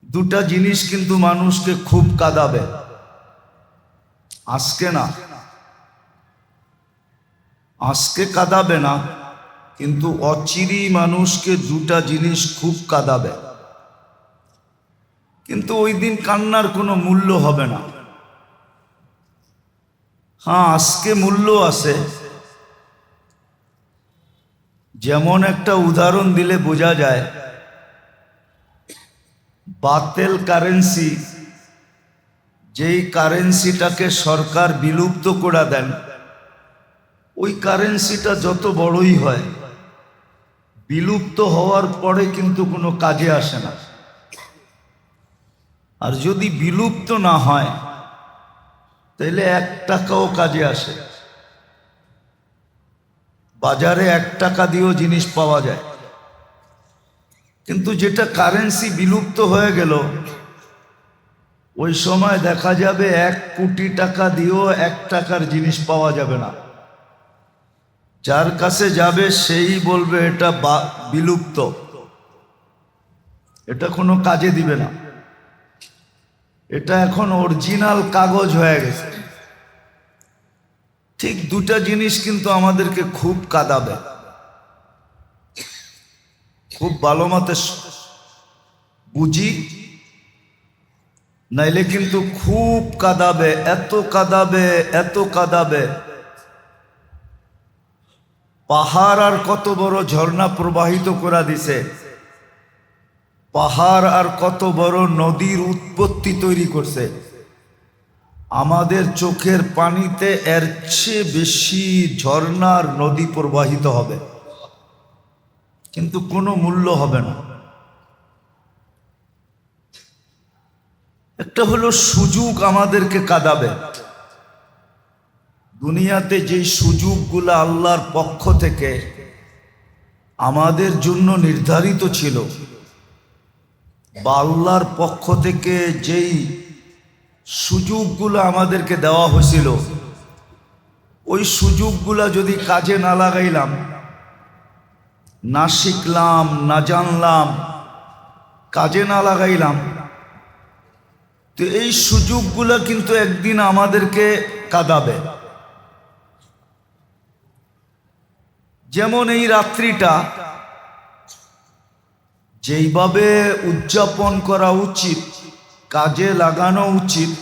দুটা জিনিস কিন্তু মানুষকে খুব কাঁদাবে। আজকে না, আজকে কাঁদাবে না, কিন্তু অচিরেই মানুষকে দুটা জিনিস খুব কাঁদাবে। কিন্তু ওই দিন কান্নার কোনো মূল্য হবে না। হ্যাঁ, আজকে মূল্য আছে। যেমন একটা উদাহরণ দিলে বোঝা যায়, বাতেল কারেন্সি, যেই কারেন্সিটাকে সরকার বিলুপ্ত করে দেন, ওই কারেন্সিটা যত বড়ই হয়, বিলুপ্ত হওয়ার পরে কিন্তু কোনো কাজে আসে না। আর যদি বিলুপ্ত না হয়, তাহলে 1 টাকাও কাজে আসে। বাজারে 1 টাকা দিয়েও জিনিস পাওয়া যায়, কিন্তু যেটা কারেন্সি বিলুপ্ত হয়ে গেল, ওই সময় দেখা যাবে 1 কোটি টাকা দিয়েও 1 টাকার জিনিস পাওয়া যাবে না। যার কাছে যাবে সেই বলবে এটা বিলুপ্ত, এটা কোনো কাজে দিবে না, এটা এখন অরিজিনাল কাগজ হয়ে গেছে। ঠিক দুটা জিনিস কিন্তু আমাদেরকে খুব কাঁদাবে। খুব ভালো মতে বুঝি, নাইলে কিন্তু খুব কাঁদাবে, এত কাঁদাবে, এত কাঁদাবে। পাহাড় আর কত বড় ঝর্ণা প্রবাহিত করে দিছে, পাহাড় আর কত বড় নদীর উৎপত্তি তৈরি করছে। আমাদের চোখের পানিতে এর চেয়ে বেশি ঝর্ণার নদী প্রবাহিত হবে, কিন্তু কোনো মূল্য হবে না। একটা হলো সুযোগ আমাদেরকে কাঁদাবে। দুনিয়াতে যেই সুযোগগুলো আল্লাহর পক্ষ থেকে আমাদের জন্য নির্ধারিত ছিল, বা আল্লাহর পক্ষ থেকে যেই সুযোগগুলো আমাদেরকে দেওয়া হয়েছিল, ওই সুযোগগুলো যদি কাজে না লাগাইলাম, না শিখলাম, না জানলাম, কাজে না লাগাইলাম, তো এই সুযোগগুলো কিন্তু একদিন আমাদেরকে কাঁদাবে। যেমন এই রাত্রিটা যেইভাবে উদযাপন করা উচিত, কাজে লাগানো উচিত,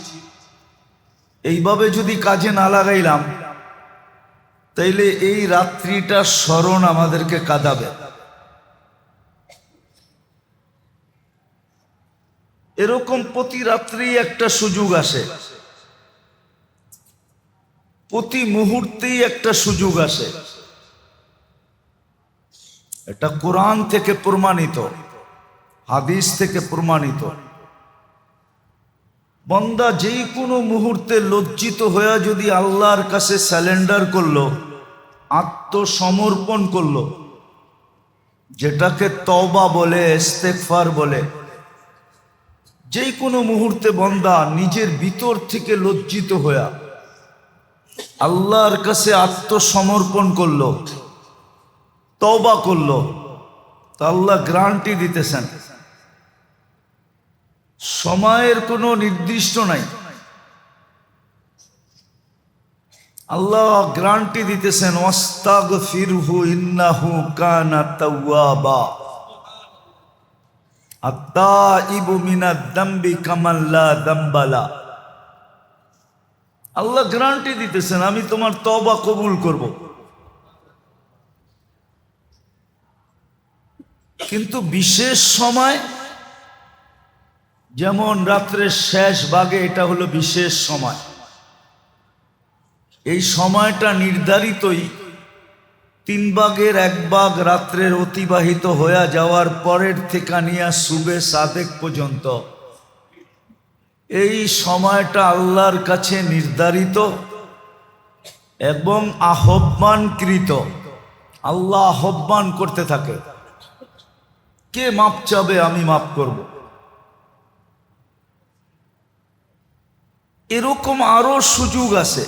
এইভাবে যদি কাজে না লাগাইলাম, তাইলে এই রাত্রিটার স্মরণ আমাদেরকে কাঁদাবে। এরকম প্রতি রাত্রেই একটা সুযোগ আসে, প্রতি মুহূর্তেই একটা সুযোগ আসে। এটা কোরআন থেকে প্রমাণিত, হাদিস থেকে প্রমাণিত। বান্দা যেই কোনো মুহূর্তে লজ্জিত হয়ে যদি আল্লাহর কাছে স্যালেন্ডার করলো, আত্মসমর্পণ করলো, যেটাকে তওবা বলে, ইস্তেগফার বলে, যেই কোনো মুহূর্তে বান্দা নিজের ভিতর থেকে লজ্জিত হয়ে আল্লাহর কাছে আত্মসমর্পণ করলো, তওবা করলো, তা আল্লাহ গ্যারান্টি দিতেছেন, সময়ের কোনো নির্দিষ্ট নাই। আল্লাহ গ্যারান্টি দিতেছেন, ওয়াস্তাগফিরহু ইন্নাহু কানা তাওয়াবা, আত্তাইবু মিনাদ দামবি কামান লা দামবা লা। আল্লাহ গ্যারান্টি দিতেছেন, আমি তোমার তওবা কবুল করব। কিন্তু বিশেষ সময়, যেমন রাত্রের শেষ ভাগে, এটা হলো বিশেষ সময়। এই সময়টা নির্ধারিতই 3 ভাগের 1 ভাগ রাত্রের অতিবাহিত হয়ে যাওয়ার পরের থেকে নিয়ে সুবে সাদেক পর্যন্ত। এই সময়টা আল্লাহর কাছে নির্ধারিত এবং আহ্বানকৃত। আল্লাহ আহ্বান করতে থাকে, কে মাপ চাবে আমি মাপ করব। এরকম আরো সুযোগ আছে,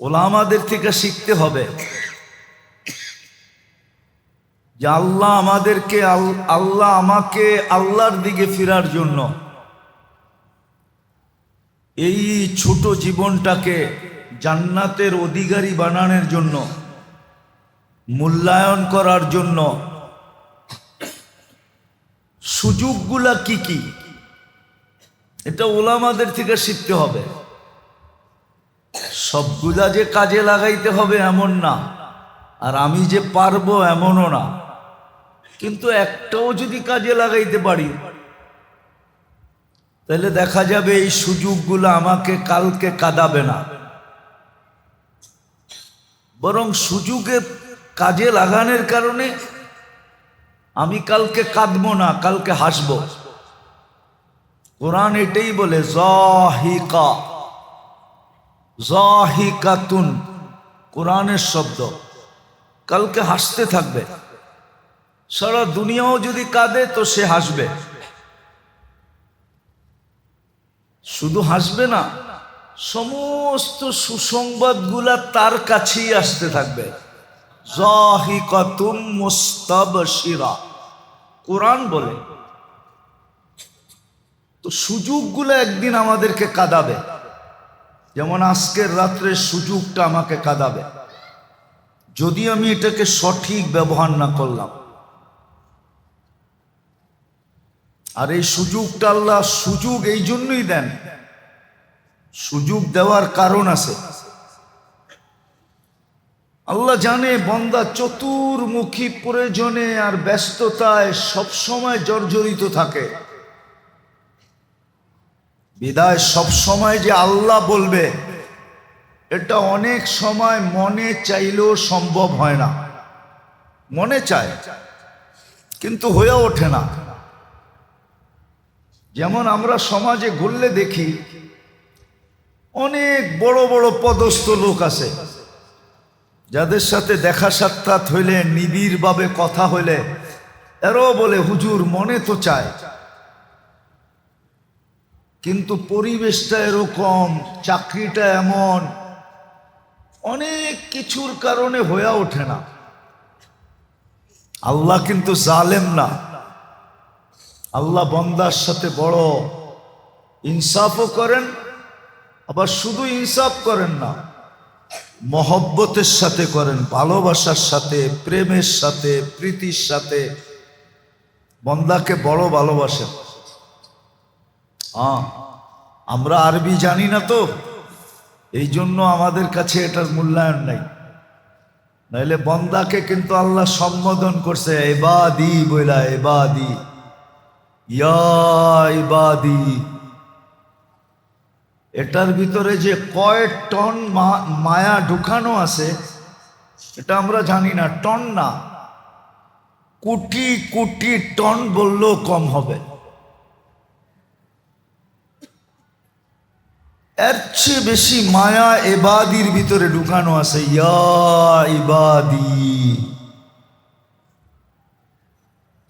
ওলামাদের থেকে শিখতে হবে। যে আল্লাহ আমাদেরকে আল্লাহ আমাকে আল্লাহর দিকে ফেরার জন্য এই ছোট জীবনটাকে জান্নাতের অধিকারী বানানোর জন্য, মূল্যায়ন করার জন্য সুযোগগুলা কি কি, এটা ওলামাদের থেকে শিখতে হবে। সবগুলা যে কাজে লাগাইতে হবে এমন না, আর আমি যে পারবো এমনও না, কিন্তু একটাও যদি কাজে লাগাইতে পারি তাহলে দেখা যাবে এই সুযোগগুলো আমাকে কালকে কাঁদাবে না, বরং সুযোগে কাজে লাগানোর কারণে আমি কালকে কাঁদবো না, কালকে হাসবো। কোরআন এটাই বলে, যাহিকা, যাহিকাতুন কোরআনের শব্দ, কালকে হাসতে থাকবে। সারা দুনিয়াও যদি কাঁদে তো সে হাসবে। শুধু হাসবে না, সমস্ত সুসংবাদগুলা তার কাছেই আসতে থাকবে। যাহিকাতুম মুস্তাবশিরা কোরআন বলে। তো সুযোগগুলো একদিন আমাদেরকে কাঁদাবে, যেমন আজকের রাত্রে সুযোগটা আমাকে কাঁদাবে যদি আমি এটাকে সঠিক ব্যবহার না করলাম। আর এই সুযোগটা আল্লাহ সুযোগ এই জন্যই দেন, সুযোগ দেওয়ার কারণ আছে। আল্লাহ জানে বান্দা চতুর্মুখী প্রয়োজনে আর ব্যস্ততায় সবসময় জর্জরিত থাকে, বিদায় সবসময় যে আল্লাহ বলবে এটা অনেক সময় মনে চাইলেও সম্ভব হয় না। মনে চায় কিন্তু হয়ে ওঠে না। যেমন আমরা সমাজে ঘুরলে দেখি অনেক বড় বড় পদস্থ লোক আছে, যাদের সাথে দেখা সাক্ষাৎ হইলে, নিবিড়ভাবে কথা হইলে এরাও বলে হুজুর মনে তো চায়, কিন্তু পরিবেশটা এরকম, চাকরিটা এমন, অনেক কিছুর কারণে হয়ে ওঠে না। আল্লাহ কিন্তু জালেম না, আল্লাহ বান্দার সাথে বড় ইনসাফও করেন, আবার শুধু ইনসাফ করেন না, মহব্বতের সাথে করেন, ভালোবাসার সাথে, প্রেমের সাথে, প্রীতির সাথে বান্দাকে বড় ভালোবাসেন। আমরা আরবি জানি না তো, এই জন্য আমাদের কাছে এটার মূল্যায়ন নাই। নাইলে বান্দাকে কিন্তু আল্লাহ সম্বোধন করছে ইবাদি বইলা, ইবাদি, ইয়া ইবাদি। এটার ভিতরে যে কয় টন মায়া ঢুকানো আছে এটা আমরা জানি না, টন না, কোটি কোটি টন বললেও কম হবে। এর চেয়ে বেশি মায়া ইবাদির ভিতরে ঢুকানো আছে, ইয়া ইবাদি।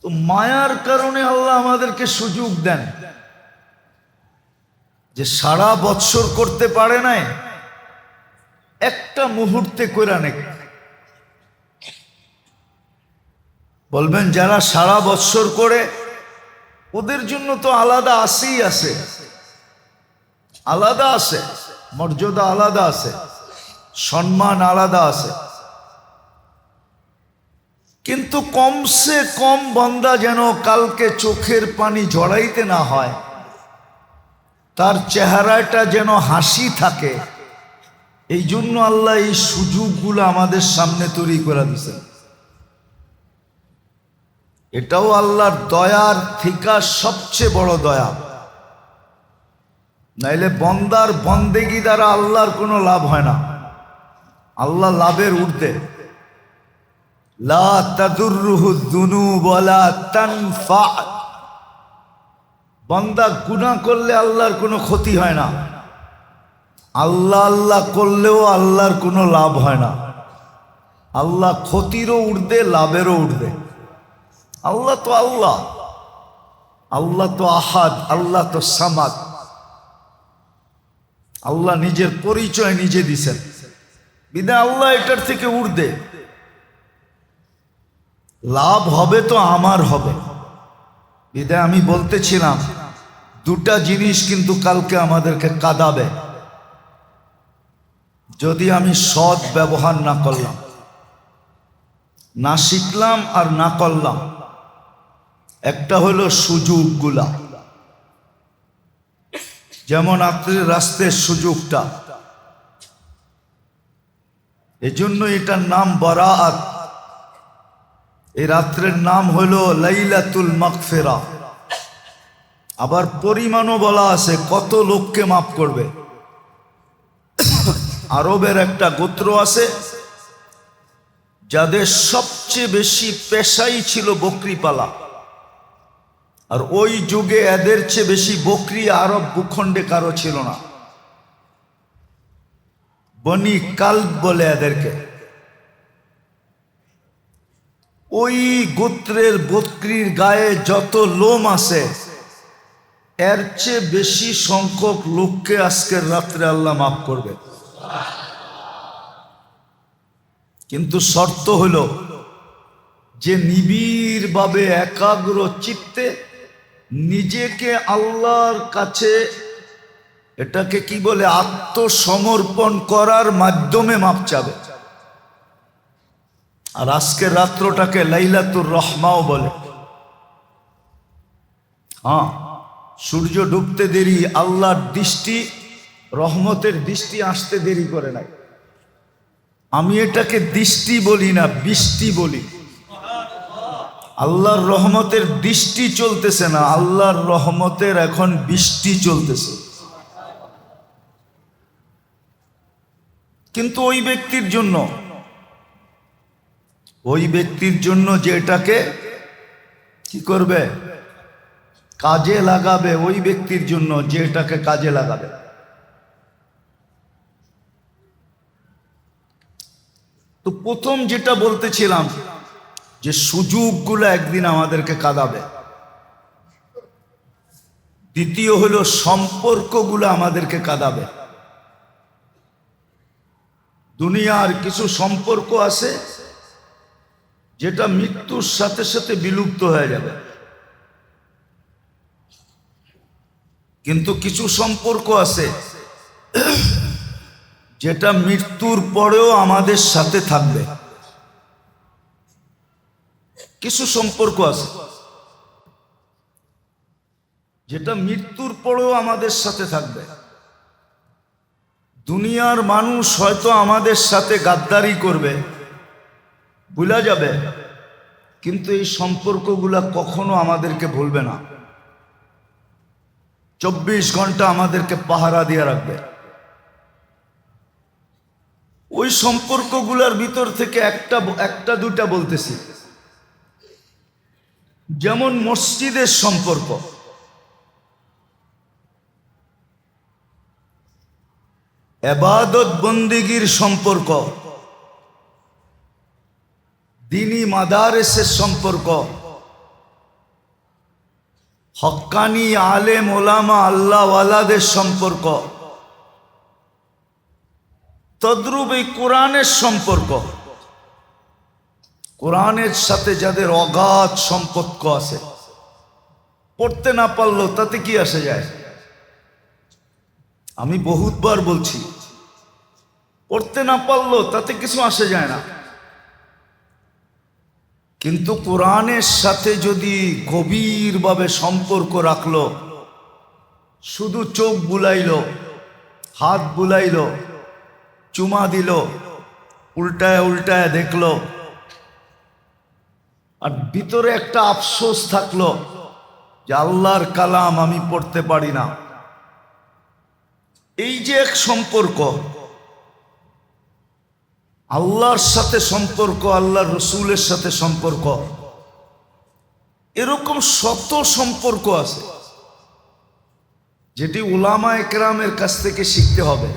তো মায়ার কারণে আল্লাহ আমাদেরকে সুযোগ দেন, যে সারা বৎসর করতে পারে নাই, একটা মুহূর্তে কইরা নেক। বলবেন যারা সারা বৎসর করে ওদের জন্য তো আলাদা আছেই আছে, আলাদা আছে, মর্যাদা আলাদা আছে, সম্মান আলাদা আছে। কিন্তু কমসে কম বান্দা যেন কালকে চোখের পানি ঝরাইতে না হয়, তার চেহারাটা যেন হাসি থাকে, এই জন্য আল্লাহ এই সুযোগগুলো আমাদের সামনে তৈরি করে দিয়েছেন। এটাও আল্লাহর দয়ার থেকে সবচেয়ে বড় দয়া। নাইলে বন্দার বন্দেগি দ্বারা আল্লাহর কোনো লাভ হয় না, আল্লাহ লাভের ঊর্ধ্বে। লা তাদুররুহু যুনুব ওয়ালা তানফা, বান্দা গুনাহ করলে আল্লাহর কোনো ক্ষতি হয় না, আল্লাহ আল্লাহ করলেও আল্লাহর কোনো লাভ হয় না। আল্লাহ ক্ষতিরও ঊর্ধ্বে, লাভেরও ঊর্ধ্বে। আল্লাহ তো আল্লাহ, আল্লাহ তো আহাদ, আল্লাহ তো সামাদ। আল্লাহ নিজের পরিচয় নিজে দিছেন, বিধায় আল্লাহ এটার থেকে ঊর্ধ্বে। লাভ হবে তো আমার হবে। বিধায় আমি বলতেছিলাম দুটা জিনিস কিন্তু কালকে আমাদেরকে কাঁদাবে যদি আমি সৎ ব্যবহার না করলাম, না শিখলাম আর না করলাম। একটা হলো সুযোগগুলা, যেমন রাত্রির রাস্তার সুযোগটা, এজন্য এটার নাম বারাআত। এই রাত্রের নাম হলো লাইলাতুল মাগফিরা। আবার পরিমাণও বলা আছে কত লোককে মাফ করবে। আরবের একটা গোত্র আছে যাদের সবচেয়ে বেশি পেশাই ছিল বকরি পালা, আর ওই যুগে এদের চেয়ে বেশি বকরি আরব ভূখণ্ডে কারো ছিল না। বনি কালব বলে এদেরকে। ওই গোত্রের বকরির গায়ে যত লোম আছে এর চেয়ে বেশি সংখ্যক লোককে আজকের রাত্রে আল্লাহ মাফ করবে। কিন্তু শর্ত হলো যে নিবিড়ভাবে একাগ্র চিত্তে নিজেকে আল্লাহর কাছে, এটাকে কি বলে, আত্মসমর্পণ করার মাধ্যমে মাপ চাবে। আর আজকের রাত্রটাকে লাইলাতুর রহমাও বলে। হ্যাঁ, সূর্য ডুবতে দেরি, আল্লাহর দৃষ্টি, রহমতের দৃষ্টি আসতে দেরি করে নাই। আমি এটাকে দৃষ্টি বলি না, বৃষ্টি বলি। আল্লাহর রহমতের দৃষ্টি চলতেছে না, আল্লাহর রহমতের এখন বৃষ্টি চলতেছে। কিন্তু ওই ব্যক্তির জন্য যে এটাকে কি করবে, কাজে লাগাবে, ওই ব্যক্তির জন্য যে এটাকে কাজে লাগাবে। তো প্রথম যেটা বলতেছিলাম যে সুযোগগুলো একদিন আমাদেরকে কাঁদাবে। দ্বিতীয় হলো সম্পর্কগুলো আমাদেরকে কাঁদাবে। দুনিয়ার কিছু সম্পর্ক আছে যেটা মৃত্যুর সাথে সাথে বিলুপ্ত হয়ে যাবে, কিন্তু কিছু সম্পর্ক আছে যেটা মৃত্যুর পরেও আমাদের সাথে থাকবে। কিছু সম্পর্ক আছে যেটা মৃত্যুর পরেও আমাদের সাথে থাকবে। দুনিয়ার মানুষ হয়তো আমাদের সাথে গাদ্দারি করবে, ভুলা যাবে, কিন্তু এই সম্পর্কগুলা কখনো আমাদেরকে ভুলবে না। 24 ঘন্টা আমাদেরকে পাহারা দিয়ে রাখবে। ওই সম্পর্কগুলোর ভিতর থেকে একটা দুটা বলতেছি। যেমন মসজিদের সম্পর্ক, ইবাদত বন্দেগীর সম্পর্ক, দ্বীনি মাদারেসের সম্পর্ক, হক্কানি আলেম ওলামা আল্লাহওয়ালাদের সম্পর্ক, তদ্রূপ এই কোরআনের সম্পর্ক। কোরআনের সাথে যাদের অগাধ সম্পর্ক আছে, পড়তে না পারলো তাতে কি আসে যায়? আমি বহুতবার বলছি, পড়তে না পারলো তাতে কিছু আসে যায় না। কিন্তু কোরআনের সাথে যদি গভীরভাবে সম্পর্ক রাখলো, শুধু চোখ বুলাইলো, হাত বুলাইলো, চুমা দিল, উল্টায় উল্টায় দেখলো, আর ভিতরে একটা আফসোস থাকলো যে আল্লাহর কালাম আমি পড়তে পারি না। এই যে এক সম্পর্ক, আল্লাহর সাথে সম্পর্ক, আল্লাহর রসুলের সাথে সম্পর্ক, এরকম শত সম্পর্ক আছে যেটি উলামা একরামের কাছ থেকে শিখতে হবে।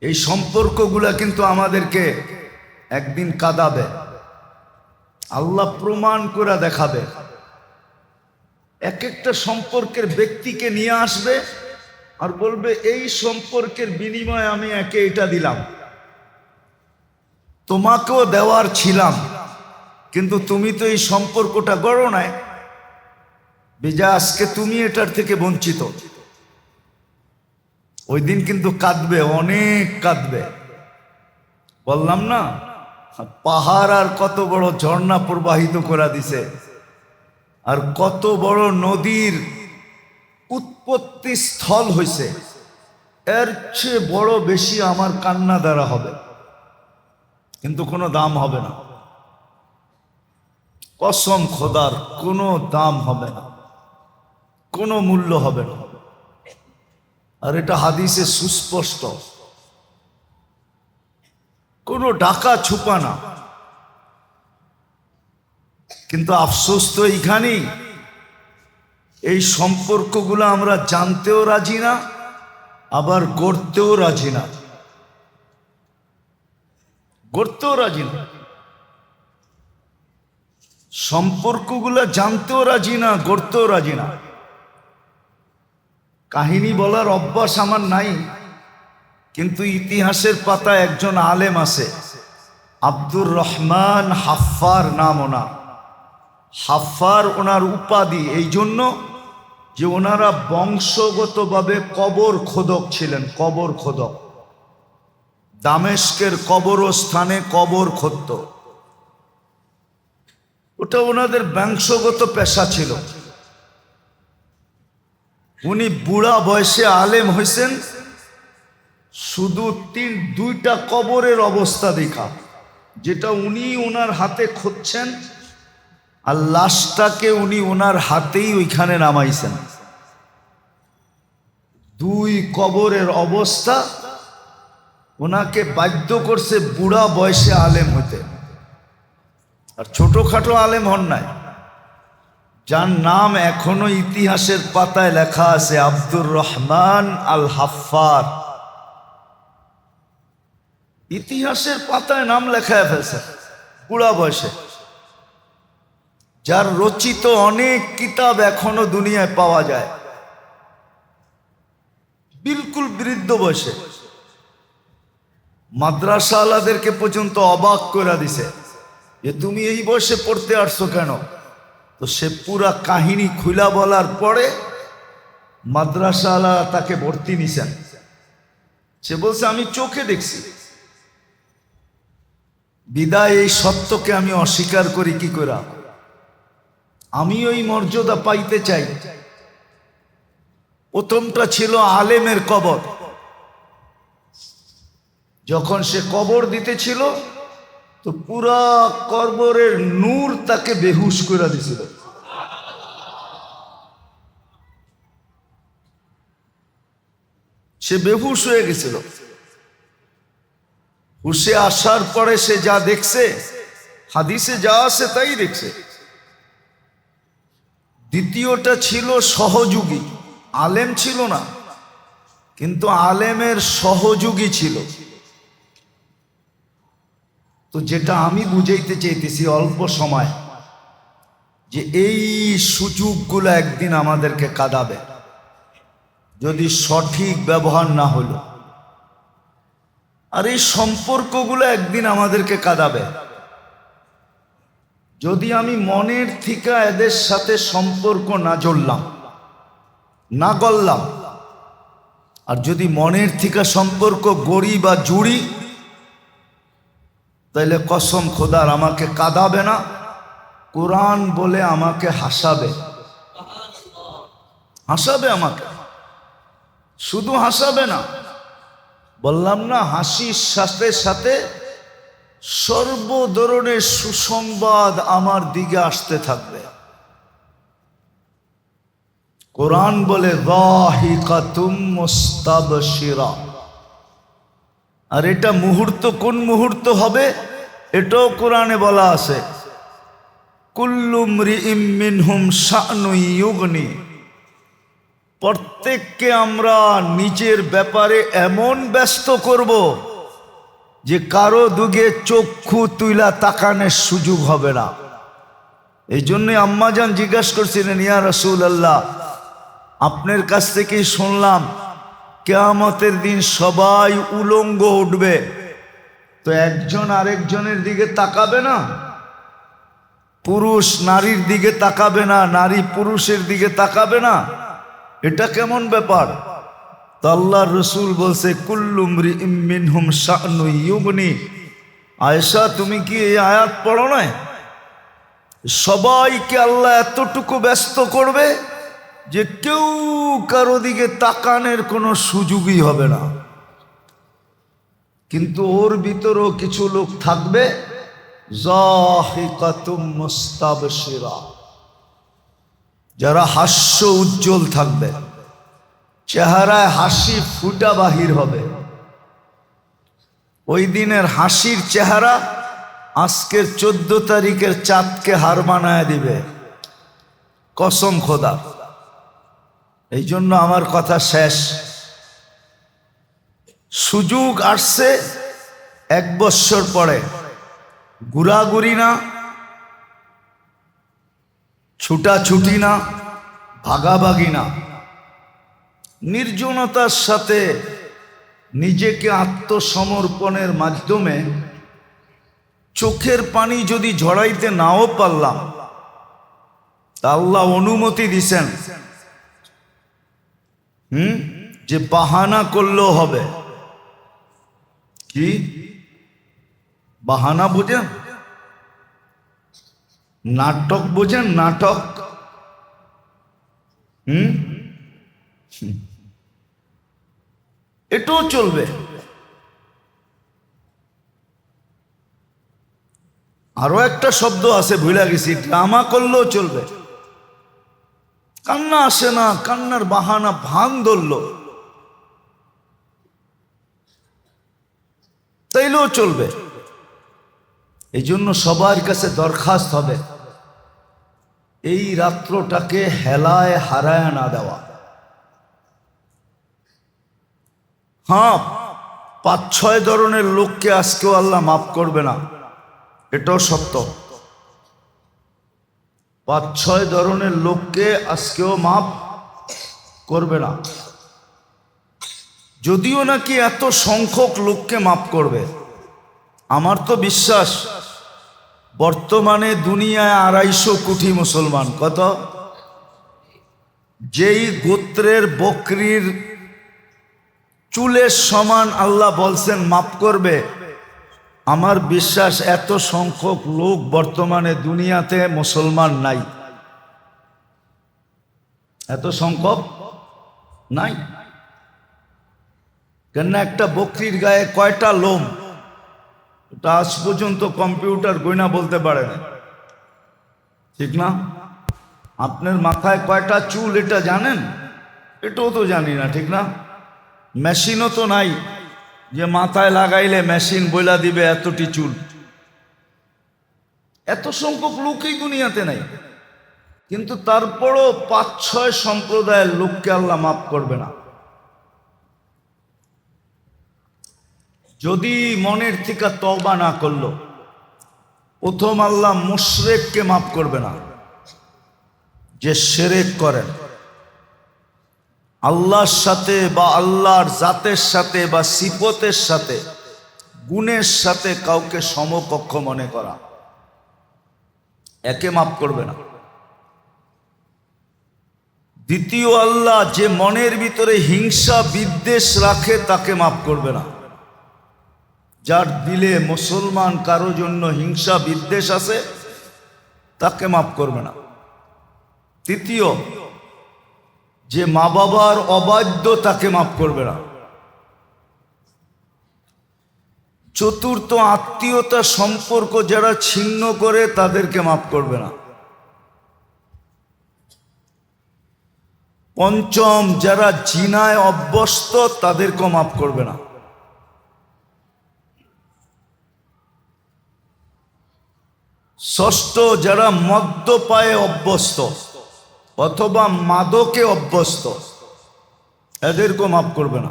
এই সম্পর্কগুলা কিন্তু আমাদেরকে একদিন কাঁদাবে, আল্লাহ প্রমাণ করে দেখাবে। এক একটা সম্পর্কের ব্যক্তিকে নিয়ে আসবে আর বলবে এই সম্পর্কের বিনিময়ে আমি একে এটা দিলাম, তোমাকেও দেওয়ার ছিলাম, কিন্তু তুমি তো এই সম্পর্কটা গড়ো নাই, বেজা আজকে তুমি এটার থেকে বঞ্চিত। ওই দিন কিন্তু কাঁদবে, অনেক কাঁদবে। বললাম না, পাহাড় আর কত বড় ঝর্ণা প্রবাহিত করে দিছে, আর কত বড় নদীর উৎপত্তি স্থল হইছে, এর চেয়ে বড় বেশি আমার কান্না দ্বারা হবে, কিন্তু কোনো দাম হবে না। কসম খোদার, কোনো দাম হবে না, কোনো মূল্য হবে না। আর এটা হাদিসে সুস্পষ্ট, কোনো ডাকা ছুপা না। কিন্তু আফসোস তো এইখানেই, এই সম্পর্কগুলো আমরা জানতেও রাজি না, আবার গড়তেও রাজি না, গড়তেও রাজি না। সম্পর্কগুলো জানতেও রাজি না, গড়তেও রাজি না। কাহিনী বলার অভ্যাস আমার নাই, কিন্তু ইতিহাসের পাতায় একজন আলেম আছে, আব্দুর রহমান হাফফার নাম ওনার। হাফফার ওনার উপাধি এই জন্য যে ওনারা বংশগতভাবে কবর খোদক ছিলেন, কবর খোদক। দামেস্কের কবরস্থানে কবর খুঁড়ত, ওটা ওনাদের বংশগত পেশা ছিল। উনি বুড়া বয়সে আলেম হয়েছেন শুধু দুইটা কবরের অবস্থা দেখা, যেটা উনি ওনার হাতে খুঁজছেন, আর লাশটাকে উনি ওনার হাতেই ওইখানে নামাইছেন। দুই কবরের অবস্থা ওনাকে বাধ্য করছে বুড়া বয়সে আলেম হইতে। আর ছোটখাটো আলেম হন নাই, যার নাম এখনো ইতিহাসের পাতায় লেখা আছে, আব্দুর রহমান আল হাফফার। ইতিহাসের পাতায় নাম লেখা ফেলছে বুড়া বয়সে, যার রচিত অনেক কিতাব এখনো দুনিয়ায় পাওয়া যায়, বিলকুল বৃদ্ধ বয়সে। মাদ্রাসা আলাদেরকে পর্যন্ত অবাক করে দিছে যে তুমি এই বয়সে পড়তে আসছো কেন। তো সে পুরা কাহিনী খুলা বলার পরে মাদ্রাসা আলা তাকে ভর্তি নিছেন। সে বলছে আমি চোখে দেখছি, বিদায় এই সত্যকে আমি অস্বীকার করি কি করে? আমি ওই মর্যাদা পাইতে চাই। প্রথমটা ছিল আলেমের কবর। যখন সে কবর দিতেছিল তো পুরা কবরের নূর তাকে বেহুশ করে দিছিল। সে বেহুশ হয়ে গেছিল। হুশে আসার পরে সে যা দেখছে, হাদিসে যা আছে তাই দেখছে। দ্বিতীয়টা ছিল সহযোগী, আলেম ছিল না, কিন্তু আলেমের সহযোগী ছিল। তো যেটা আমি বুঝাইতে চাইতেছি অল্প সময়, যে এই সুযোগগুলো একদিন আমাদেরকে কাঁদাবে যদি সঠিক ব্যবহার না হলো। আর এই সম্পর্কগুলো একদিন আমাদেরকে কাঁদাবে যদি আমি মনের থেকে এদের সাথে সম্পর্ক না জড়লাম, না গড়লাম। আর যদি মনের থেকে সম্পর্ক গড়ি বা জুড়ি, তাইলে কসম খোদার আমাকে কাঁদাবে না, কোরআন বলে আমাকে হাসাবে। হাসাবে আমাকে, শুধু হাসাবে না, বললাম না হাসির সাথে সাথে সর্ব ধরনের সুসংবাদ আমার দিকে আসতে থাকবে। কোরআন বলে যাহিকাতুম মুস্তাবশিরা। আর এটা মুহূর্ত কোন মুহূর্ত হবে এটাও কোরআনে বলা আছে, কুল্লু মরিইম মিনহুম শা'নু ইউগনি। প্রত্যেককে আমরা নিজের ব্যাপারে এমন ব্যস্ত করব যে কারো দিকে চক্ষু তুইলা তাকানোর সুযোগ হবে না। এই জন্য আম্মাজান জিজ্ঞাসা করছিলেন, ইয়া রাসূলুল্লাহ, আপনার কাছ থেকেই শুনলাম কিয়ামতের দিন সবাই উলঙ্গ উঠবে, তো একজন আরেকজনের দিকে তাকাবে না? পুরুষ নারীর দিকে তাকাবে না, নারী পুরুষের দিকে তাকাবে না, এটা কেমন ব্যাপার? তো আল্লাহর রসুল বলছে কুল্লু মরিইম মিনহুম শা'নু ইউগনি। আয়েশা, তুমি কি এই আয়াত পড়ো না? সবাইকে আল্লাহ এতটুকু ব্যস্ত করবে যে কেউ কারো দিকে তাকানোর কোনো সুযোগই হবে না। কিন্তু ওর ভিতরেও কিছু লোক থাকবে যাহিকাতুম মুস্তাবশিরা, যারা হাস্য উজ্জ্বল থাকবে, চেহারায় হাসি ফুটা বাহির হবে। ওই দিনের হাসির চেহারা আজকের 14 তারিখের চাঁদকে হার মানায় দিবে, কসম খোদা। এই জন্য আমার কথা শেষ। সুযোগ আসছে 1 বৎসর পরে, ঘুরাঘুরি না, ছুটাছুটি না, ভাগাভাগি না, নির্জনতার সাথে নিজেকে আত্মসমর্পণের মাধ্যমে চোখের পানি যদি ঝরাইতে নাও পারলাম, তা আল্লাহ অনুমতি দিছেন যে বাহানা করলেও হবে। কি বাহানা বোঝেন? নাটক বোঝেন? নাটক এটাও চলবে। আরো একটা শব্দ আছে ভুলে গেছি, ড্রামা করলেও চলবে। কান্না আসে না, কান্নার বাহানা ভান ধরল, তাইলেও চলবে। এই জন্য সবার কাছে দরখাস্ত হবে এই রাত্রটাকে হেলায় হারায় না দেওয়া। হ্যাঁ, 5-6 ধরনের লোককে আজকেও আল্লাহ মাফ করবে না, এটাও সত্য। 5-6 ধরনের লোককে আজকেও মাফ করবে না, যদিও নাকি এত সংখ্যক লোককে মাফ করবে। আমার তো বিশ্বাস বর্তমানে দুনিয়ায় 250 কোটি মুসলমান। কত? যেই গোত্রের বকরির চুলের সমান আল্লাহ বলছেন মাফ করবে, আমার বিশ্বাস এত সংখ্যক লোক বর্তমানে দুনিয়াতে মুসলমান নাই। এত সংখ্যক নাই। কেন? একটা বকরির গায়ে কয়টা লোম, এটা আজ পর্যন্ত কম্পিউটার গয়না বলতে পারে না, ঠিক না? আপনার মাথায় কয়টা চুল এটা জানেন? এটাও তো জানি না, ঠিক না? মেশিনও তো নাই যে মাথায় লাগাইলে মেশিন বইলা দিবে এতটি চুল। এত সংখ্যক লোকই দুনিয়াতে নাই, কিন্তু তারপরও 5-6 সম্প্রদায়ের লোককে আল্লাহ মাফ করবে না। যদি মনের থেকে তওবা না করলো, প্রথম আল্লাহ মুশরিককে মাফ করবে না, যে শিরক করেন আল্লাহর সাথে বা আল্লাহর জাতের সাথে বা সিফতের সাথে গুণের সাথে কাউকে সমকক্ষ মনে করা, একে মাফ করবে না। দ্বিতীয় আল্লাহ যে মনের ভিতরে হিংসা বিদ্বেষ রাখে তাকে মাফ করবে না। যার দিলে মুসলমান কারো জন্য হিংসা বিদ্বেষ আছে তাকে মাফ করবে না। তৃতীয়, যে মা বাবার অবাধ্য তাকে মাফ করবে না। চতুর্থ, আত্মীয়তা সম্পর্ক যারা ছিন্ন করে তাদেরকে মাফ করবে না। পঞ্চম, যারা জিনায় অভ্যস্ত তাদেরকেও মাফ করবে না। ষষ্ঠ, যারা মদ্যপায়ে অভ্যস্ত অথবা মাদকে অভ্যস্ত এদেরকেও মাফ করবে না,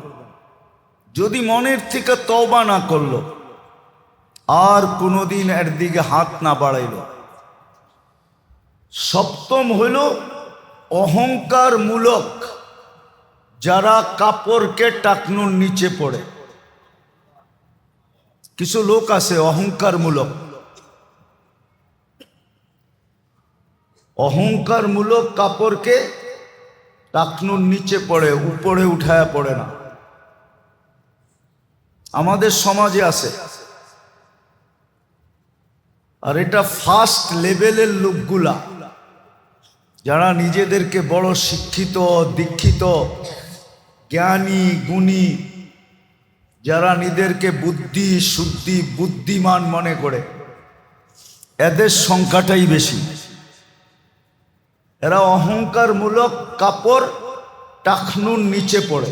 যদি মনের থেকে তওবা না করলো আর কোনোদিন এর দিকে হাত না বাড়াইল। সপ্তম হইল অহংকার মূলক, যারা কাপড়কে টাকনুর নিচে পড়ে। কিছু লোক আছে অহংকার মূলক, অহংকারমূলক কাপড়কে টাকনুর নিচে পড়ে, উপরে উঠায়া পড়ে না। আমাদের সমাজে আছে। আর এটা ফার্স্ট লেভেলের লোকগুলা, যারা নিজেদেরকে বড় শিক্ষিত, দীক্ষিত, জ্ঞানী, গুণী, যারা নিজেদেরকে বুদ্ধি শুদ্ধি বুদ্ধিমান মনে করে, এদের সংখ্যাটাই বেশি। এরা অহংকারমূলক কাপড় টাকনুর নিচে পড়ে,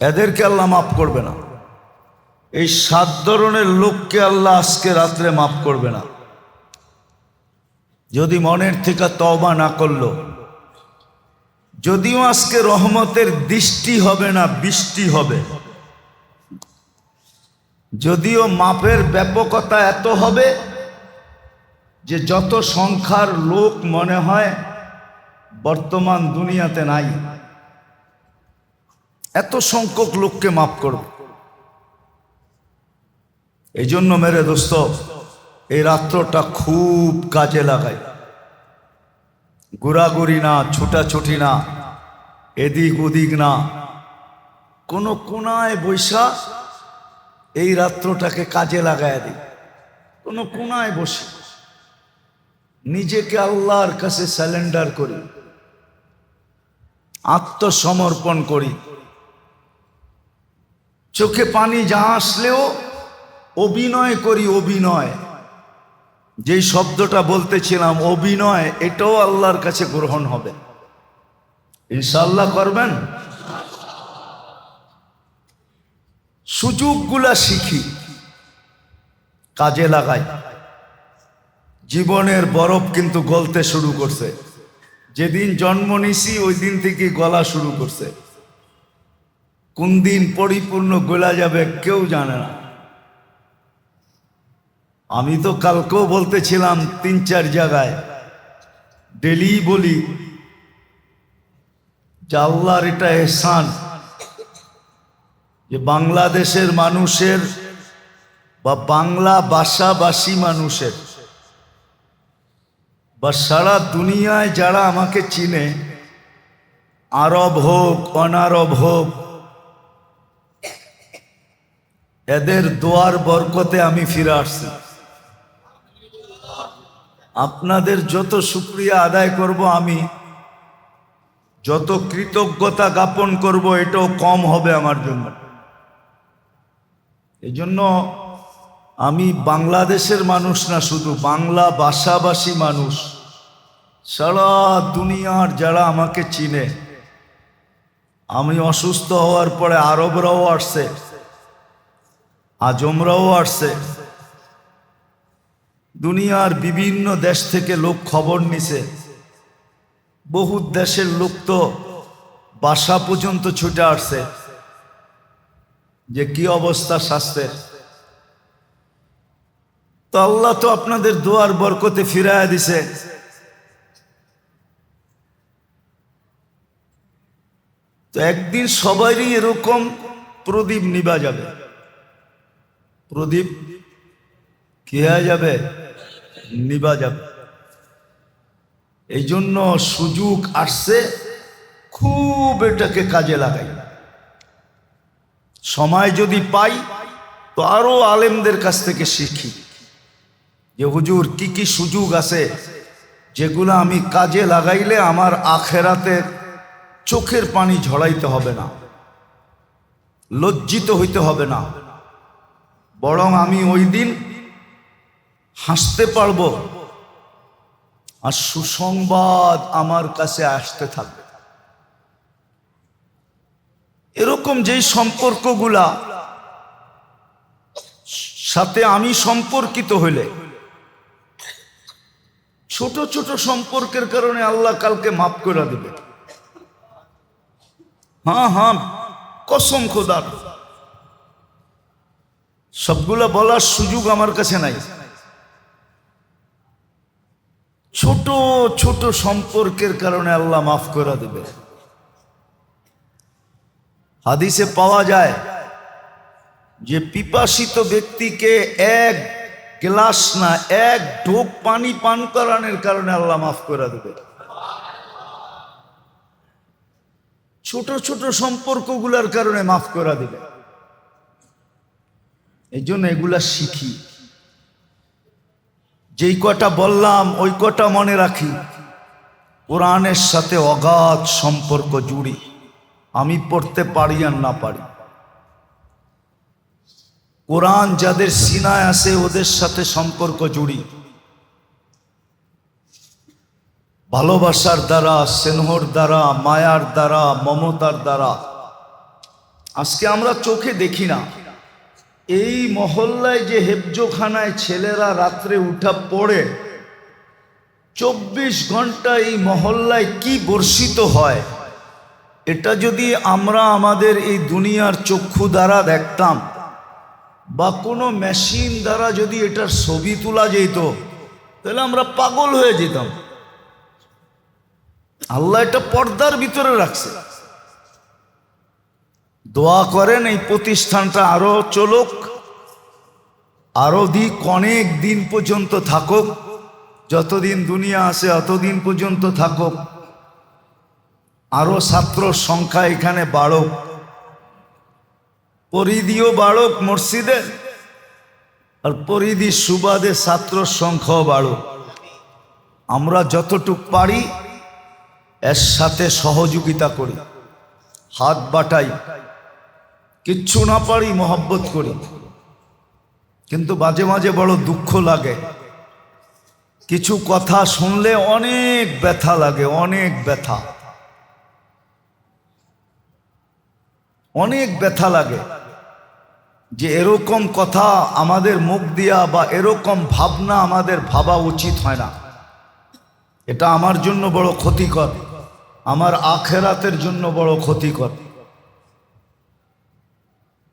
এদেরকে আল্লাহ মাফ করবে না। এই 7 ধরনের লোককে আল্লাহ আজকে রাত্রে মাফ করবে না, যদি মনের থেকে তওবা না করলো। যদিও আজকে রহমতের দৃষ্টি হবে না, বৃষ্টি হবে। যদিও মাপের ব্যাপকতা এত হবে যে যত সংখ্যার লোক মনে হয় বর্তমান দুনিয়াতে নাই, এত সংখ্যক লোককে মাফ করবে। এই জন্য মেরে দোস্ত, এই রাত্রটা খুব কাজে লাগায়। ঘোরাঘুরি না, ছুটাছুটি না, এদিক ওদিক না, কোনো কোনায় বৈশা এই রাত্রটাকে কাজে লাগায় দিই। কোনো কোনায় বসে নিজেকে আল্লাহর কাছে স্যালেন্ডার করি, আত্মসমর্পণ করি। চোখে পানি যা আসলেও অভিনয় করি। অভিনয়, যেই শব্দটা বলতেছিলাম অভিনয়, এটাও আল্লাহর কাছে গ্রহণ হবে ইনশাআল্লাহ। করবেন? সুযোগগুলা শিখি, কাজে লাগাই। জীবনের বরফ কিন্তু গলতে শুরু করছে। যেদিন জন্ম নিছি ওই দিন থেকে গলা শুরু করছে। কোন দিন পরিপূর্ণ গলা যাবে কেউ জানে না। আমি তো কালকেও বলতেছিলাম 3-4 জায়গায়, ডেলি বলি যে আল্লাহর এটা এহসান যে বাংলাদেশের মানুষের বা বাংলা ভাষাভাষী মানুষের বা সারা দুনিয়ায় যারা আমাকে চিনে, আরব হোক অনারব হোক, এদের দোয়ার বরকতে আমি ফিরে আসছি। আপনাদের যত শুকরিয়া আদায় করব আমি, যত কৃতজ্ঞতা জ্ঞাপন করব, এটাও কম হবে আমার জন্য। এই জন্য আমি বাংলাদেশের মানুষ না, শুধু বাংলা ভাষাভাষী মানুষ, সারা দুনিয়ার যারা আমাকে চিনে। আমি অসুস্থ হওয়ার পরে আরবরাও আসছে, আজমরাও আসছে, দুনিয়ার বিভিন্ন দেশ থেকে লোক খবর নিছে। বহু দেশের লোক তো বাসা পর্যন্ত ছুটে আসছে যে কি অবস্থা স্বাস্থ্যের। তো আল্লাহ তো আপনাদের দোয়ার বরকতে ফিরাইয়া দিছে। তো একদিন সবারই এরকম প্রদীপ নিভা যাবে। প্রদীপ কি হয়ে যাবে? নিভা যাবে। এই জন্য সুযোগ আসছে, খুব এটাকে কাজে লাগাই। সময় যদি পাই তো আরো আলেমদের কাছ থেকে শিখি যে হুজুর কি কি সুযোগ আছে যেগুলো আমি কাজে লাগাইলে আমার আখেরাতে চোখের পানি ঝরাইতে হবে না, লজ্জিত হইতে হবে না, বরং আমি ওই দিন হাসতে পারবো আর সুসংবাদ আমার কাছে আসতে থাকবে। এরকম যেই সম্পর্কগুলা সাথে আমি সম্পর্কিত হইলে, ছোট ছোট সম্পর্কের কারণে আল্লাহ কালকে মাফ করে দিবে। হ্যাঁ হ্যাঁ, কসম খোদার, সবগুলা বলার সুযোগ আমার কাছে নাই। ছোট ছোট সম্পর্কের কারণে আল্লাহ মাফ করে দিবে। হাদিসে পাওয়া যায় যে পিপাসিত ব্যক্তিকে 1 গ্লাস না, এক ঢোক পানি পান করানোর কারণে আল্লাহ মাফ করে দেবে। ছোট ছোট সম্পর্কগুলোর কারণে মাফ করে দেবে। এই জন্য এগুলা শিখি, যেই কটা বললাম ওই কটা মনে রাখি। কোরআনের সাথে অগাধ সম্পর্ক জুড়ি, আমি পড়তে পারি আর না পারি। কোরআন যাদের সিনায় আছে ওদের সাথে সম্পর্ক জুড়ি, ভালোবাসার দ্বারা, স্নেহর দ্বারা, মায়ার দ্বারা, মমতার দ্বারা। আজকে আমরা চোখে দেখি না, এই মহল্লায় যে হেফজোখানায় ছেলেরা রাত্রে উঠা পড়ে, 24 ঘন্টা এই মহল্লায় কি বর্ষিত হয়, এটা যদি আমরা আমাদের এই দুনিয়ার চক্ষু দ্বারা দেখতাম বা কোনো মেশিন দ্বারা যদি এটার ছবি তোলা যেত, তাহলে আমরা পাগল হয়ে যেতাম। আল্লাহ এটা পর্দার ভিতরে রাখছে। দোয়া করেন এই প্রতিষ্ঠানটা আরো চলুক, আরো অনেক দিন পর্যন্ত থাকুক, যতদিন দুনিয়া আছে অতদিন পর্যন্ত থাকুক, আরো ছাত্র সংখ্যা এখানে বাড়ুক, পরিধিও বাড়ুক মসজিদের, আর পরিধি সুবাদে ছাত্র সংখ্যাও বাড়ুক। আমরা যতটুক পারি এর সাথে সহযোগিতা করি, হাত বাটাই, কিচ্ছু না পারি মহব্বত করি। কিন্তু মাঝে মাঝে বড় দুঃখ লাগে, কিছু কথা শুনলে অনেক ব্যথা লাগে, অনেক ব্যথা, অনেক ব্যথা লাগে যে এরকম কথা আমাদের মুখ দিয়া বা এরকম ভাবনা আমাদের ভাবা উচিত হয় না। এটা আমার জন্য বড় ক্ষতিকর, আমার আখেরাতের জন্য বড় ক্ষতিকর।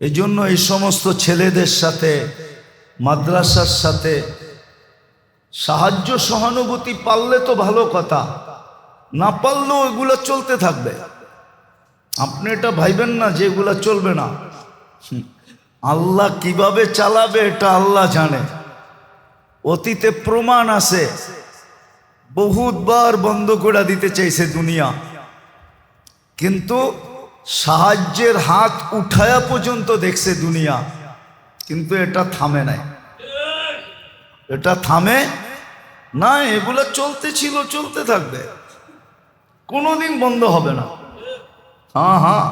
এই জন্য এই সমস্ত ছেলেদের সাথে, মাদ্রাসার সাথে সাহায্য সহানুভূতি পারলে তো ভালো কথা, না পারলেও এগুলো চলতে থাকবে। আপনি এটা ভাইবেন না যে এগুলা চলবে না। আল্লাহ কিভাবে চালাবে এটা আল্লাহ জানে। অতীতে প্রমাণ আছে, বহুতবার বন্ধ করে দিতে চাইছে দুনিয়া, কিন্তু সাহায্যের হাত উঠায়া পর্যন্ত দেখছে দুনিয়া, কিন্তু এটা থামে নাই, এটা থামে না। এগুলো চলতে ছিল, চলতে থাকবে, কোনোদিন বন্ধ হবে না। হ্যাঁ,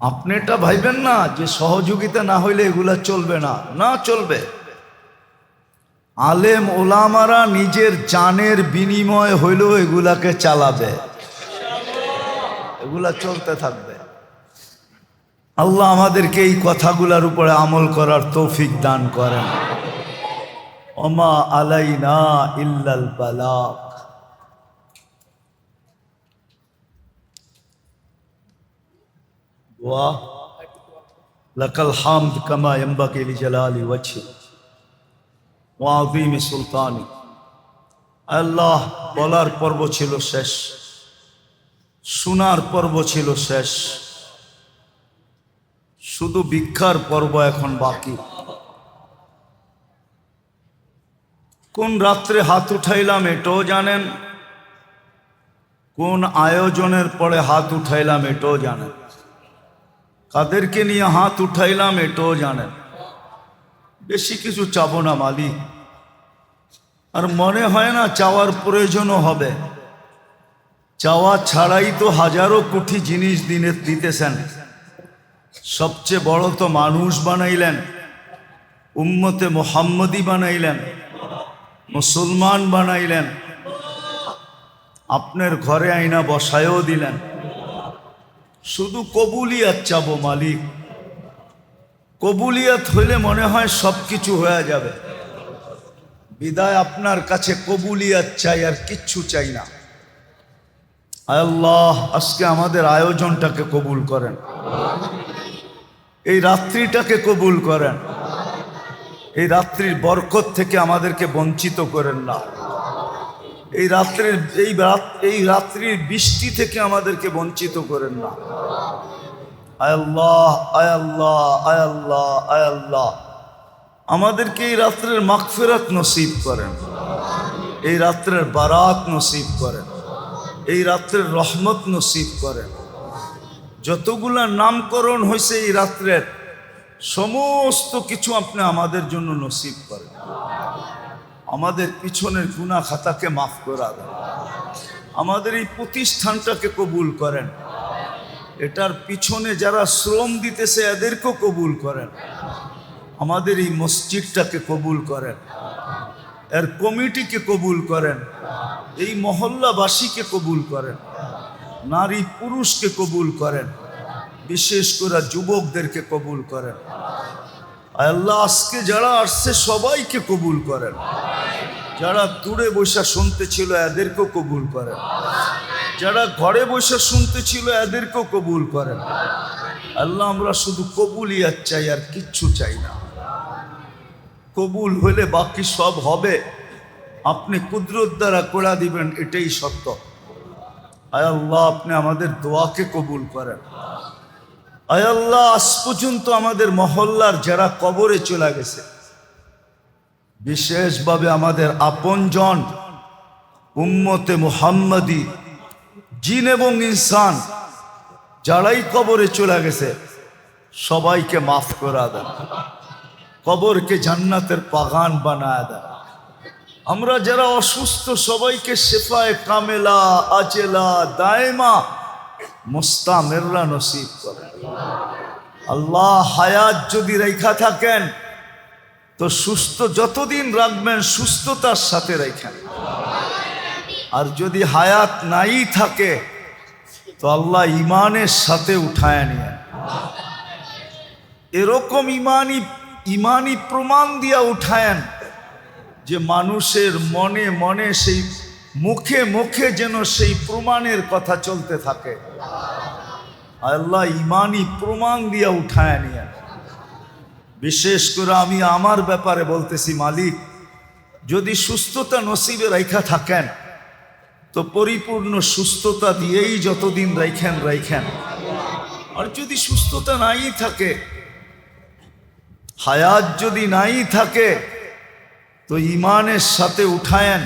আপনি এটা ভাইবেন না যে সহযোগিতা না হইলে এগুলা চলবে না, না চলবে। আলেম ওলামারা নিজের জানের বিনিময় হইলেও এগুলাকে চালাবে, এগুলা চলতে থাকবে। আল্লাহ আমাদেরকে এই কথাগুলার উপরে আমল করার তৌফিক দান করেন। ওমা আলাইনা ইল্লাল বালাগ। ওয়া লাকাল হামদ কামা ইয়ানবাগি লিজালালি ওয়াজহি ওয়া আযীমি সুলতানি। আল্লাহ, বলার পর্ব ছিল শেষ, শোনার পর্ব ছিল শেষ, শুধু ভিক্ষার পর্ব এখন বাকি। কোন রাত্রে হাত উঠাইলাম এটাও জানেন, কোন আয়োজনের পরে হাত উঠাইলাম এটাও জানেন, কাদেরকে নিয়ে হাত উঠাইলাম এটাও জানেন। বেশি কিছু চাবো না মালিক, আর মনে হয় না চাওয়ার প্রয়োজনও হবে। চাওয়া ছাড়াই তো হাজারো কোটি জিনিস দিতেছেন। সবচেয়ে বড় তো মানুষ বানাইলেন, উম্মতে মুহাম্মদী বানাইলেন, মুসলমান বানাইলেন, আপনার ঘরে আইনা বসায়ও দিলেন। শুধু কবুলিয়াত চাবো মালিক, কবুলিয়াত হইলে মনে হয় সব কিছু হয়ে যাবে। বিদায় আপনার কাছে কবুলিয়াত চাই, আর কিচ্ছু চাই না। আল্লাহ, আজকে আমাদের আয়োজনটাকে কবুল করেন, এই রাত্রিটাকে কবুল করেন, এই রাত্রির বরকত থেকে আমাদেরকে বঞ্চিত করেন না, এই রাত্রির বৃষ্টি থেকে আমাদেরকে বঞ্চিত করেন না। আয় আল্লাহ, আয় আল্লাহ, আয় আল্লাহ, আয় আল্লাহ, আমাদেরকে এই রাত্রের মাগফিরাত নসিব করেন, এই রাত্রের বারাত নসিব করেন, এই রাত্রের রহমত নসিব করেন। যতগুলা নামকরণ হয়েছে এই রাত্রের সমস্ত কিছু আপনি আমাদের জন্য নসিব করেন। আমাদের পিছনের গুনাহ খাতাকে মাফ করে দেন। আমাদের এই প্রতিষ্ঠানটাকে কবুল করেন। এটার পিছনে যারা শ্রম দিতেছে এদেরকেও কবুল করেন। আমাদের এই মসজিদটাকে কবুল করেন, এর কমিটিকে কবুল করেন, এই মহল্লাবাসীকে কবুল করেন, নারী পুরুষকে কবুল করেন, বিশেষ করে যুবকদেরকে কবুল করেন। আল্লাহ আজকে যারা আসছে সবাইকে কবুল করেন। যারা দূরে বসে শুনতে ছিল এদেরকেও কবুল করেন, যারা ঘরে বসে শুনতে ছিল এদেরকেও কবুল করেন। আল্লাহ আমরা শুধু কবুলিয়াত চাই, আর কিচ্ছু চাই না। কবুল হলে বাকি সব হবে, আপনি কুদরত দ্বারা করে দিবেন, এটাই সত্য। আয় আল্লাহ আপনি আমাদের দোয়াকে কবুল করেন। আয় আল্লাহ আজ পর্যন্ত আমাদের মহল্লার যারা কবরে চলে গেছে, বিশেষভাবে আমাদের আপনজন উম্মতে মুহাম্মাদি জিন এবং ইনসান যারাই কবরে চলে গেছে সবাইকে মাফ করে দেন, কবরকে জান্নাতের বাগান বানায় দেন। আমরা যারা অসুস্থ সবাইকে শেফায়ে কামেলা আজেলা দায়মা মুস্তামিররা নসিব করেন। আল্লাহ হায়াত যদি রেখা থাকেন তো সুস্থ যতদিন রাখবেন সুস্থতার সাথে রেখেন, আর যদি হায়াত নাই থাকে তো আল্লাহ ইমানের সাথে উঠায় নিয়ে এরকম ইমানি প্রমাণ দিয়া উঠায়েন যে মানুষের মনে মনে সেই মুখে মুখে যেন সেই প্রমাণের কথা চলতে থাকে। আল্লাহ ইমানি প্রমাণ দিয়া উঠায় নিয়ে। বিশেষ করে আমি আমার ব্যাপারে বলতেছি, মালিক যদি সুস্থতা নসিবে রাখা থাকেন তো পরিপূর্ণ সুস্থতা দিয়েই যতদিন রাখেন, আর যদি সুস্থতা নাই থাকে, হায়াত যদি নাই থাকে তো ইমানের সাথে উঠায়েন,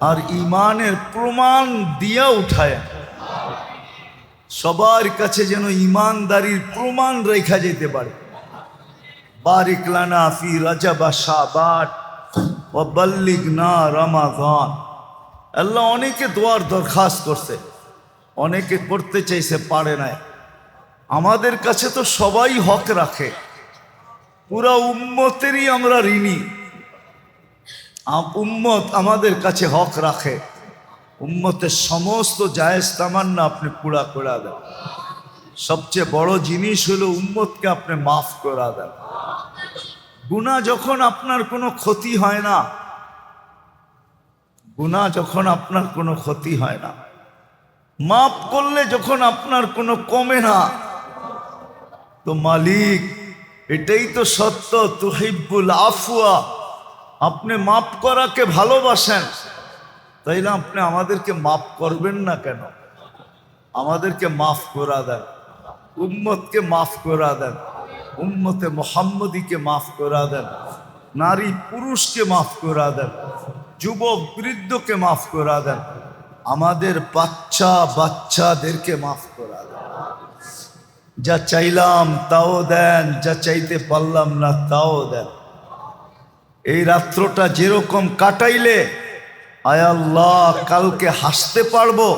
আর ইমানের প্রমাণ দিয়া উঠায়েন। সবার কাছে যেন ইমানদারির প্রমাণ রেখা যেতে পারে। বারিক লানা ফি রজব শাবান ওয়া বাল্লিগনা রমাদান। আল্লাহ অনেকে দোয়ার দরখাস্ত করছে, অনেকে করতে চাইছে পারে নাই। আমাদের কাছে তো সবাই হক রাখে, পুরা উম্মতেরই আমরা ঋণী। উম্মত আমাদের কাছে হক রাখে, উম্মতের সমস্ত জায়েজ তামান্না আপনি পুরা করে দেন। সবচেয়ে বড় জিনিস হলো উম্মতকে আপনি মাফ করে দেন। গুনাহ যখন আপনার কোনো ক্ষতি হয় না, গুনাহ যখন আপনার কোনো ক্ষতি হয় না, মাফ করলে যখন আপনার কোনো কমে না, তো মালিক এটাই তো সত্য, তুহিব্বুল আফওয়া, আপনি মাফ করাকে ভালোবাসেন। তাইলে আপনি আমাদেরকে মাফ করবেন না কেন? আমাদেরকে মাফ করা দেন, উম্মতকে মাফ করা দেন, উম্মতে মুহাম্মদীকে মাফ করা দেন, নারী পুরুষকে মাফ করা দেন, যুবক বৃদ্ধকে মাফ করা দেন, আমাদের বাচ্চাদেরকে মাফ করা দেন। যা চাইলাম তাও দেন, যা চাইতে পারলাম না তাও দেন। এই রাত্রটা যেরকম কাটাইলে আয় আল্লাহ কালকে হাসতে পারবো,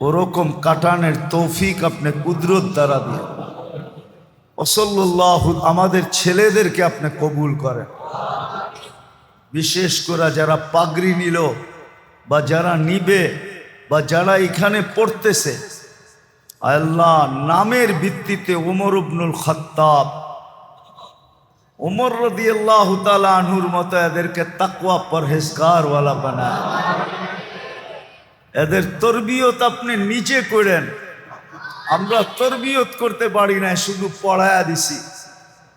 ওরকম কাটানোর তৌফিক আপনি কুদরত দ্বারা দিয়ে ওয়াসাল্লাল্লাহু। আমাদের ছেলেদেরকে আপনি কবুল করেন, বিশেষ করে যারা পাগড়ি নিল বা যারা নিবে বা যারা এখানে পড়তেছে, আল্লাহ নামের ভিত্তিতে ওমর ইবনুল খাত্তাব, ওমর রাদিয়াল্লাহু তাআলা আনহুর মতো এদেরকে তাকওয়া পরহেজগার ওয়ালা বানায়। এদের তরবিয়ত আপনি নিজে করেন। আমরা তরবিয়ত করতে পারি না, শুধু পড়ায়া দিছি,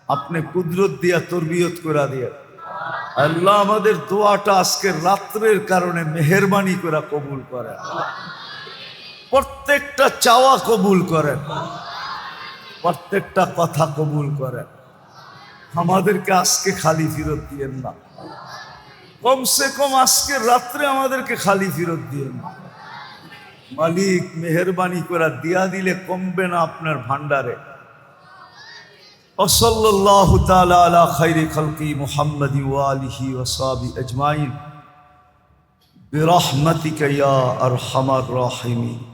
আপনি কুদরত দিয়া তরবিয়ত করে দিয়ে। আল্লাহ আমাদের দোয়াটা আজকের রাত্রের কারণে মেহেরবানি করে কবুল করেন, প্রত্যেকটা চাওয়া কবুল করেন, প্রত্যেকটা কথা কবুল করেন। আমাদেরকে আজকে খালি ফেরত দিয়েন না, কমসে কম আজকে রাত্রে আমাদেরকে খালি ফেরত দিয়েন না। মালিক মেহেরবানি করে দিয়া দিলে কমবে না আপনার ভান্ডারে। ওয়াসাল্লাল্লাহু তাআলা আলা খাইরি খালকি মুহাম্মাদি ওয়া আলিহি ওয়া সাহবিহি আজমাইন বিরহমাতিকা ইয়া আরহামার রাহিমিন।